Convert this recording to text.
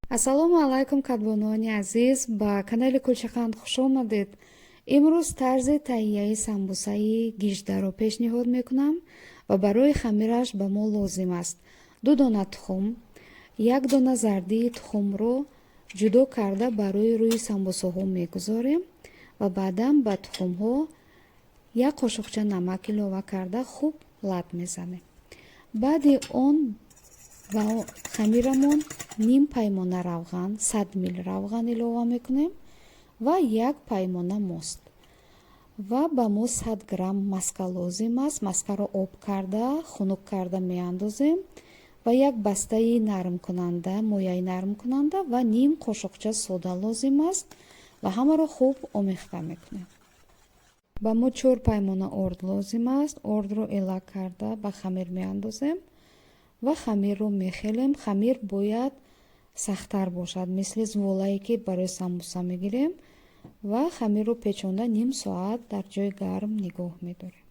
ассалому алайкум кадбонони азиз, ба канали Кулчақанд хуш омадед. имрӯз тарзи таҳияи самбусаи гиждаро пешниҳод мекунам ва барои хамираш ба мо лозим аст 2 дона тухм, 1 дона зардии тухмро ҷудо карда барои рӯи самбусаҳо мегузорем ва баъдан ба тухмҳо 1 қошуқча намак илова карда хуб лат мезанем. баъди он ба хамирамон ним паймона равған 100 мл равған илова мекунем ва 1 паймона мост ва ба мо 100 грамм маска лозим аст. маскаро об карда хунук карда меандозем ва 1 бастаи нармкунанда, мояи нармкунанда ва ним қошуқча сода лозим аст ва ҳамаро хуб омехта мекунем. ба мо 4 паймона орд лозим аст. ордро элак карда ба хамир меандозем ва хамирро мехелем. хамир бояд сахттар бошад, мисли зволае ки барои самбуса мегирем ва хамирро печонда ним соат дар ҷои гарм нигоҳ медорем.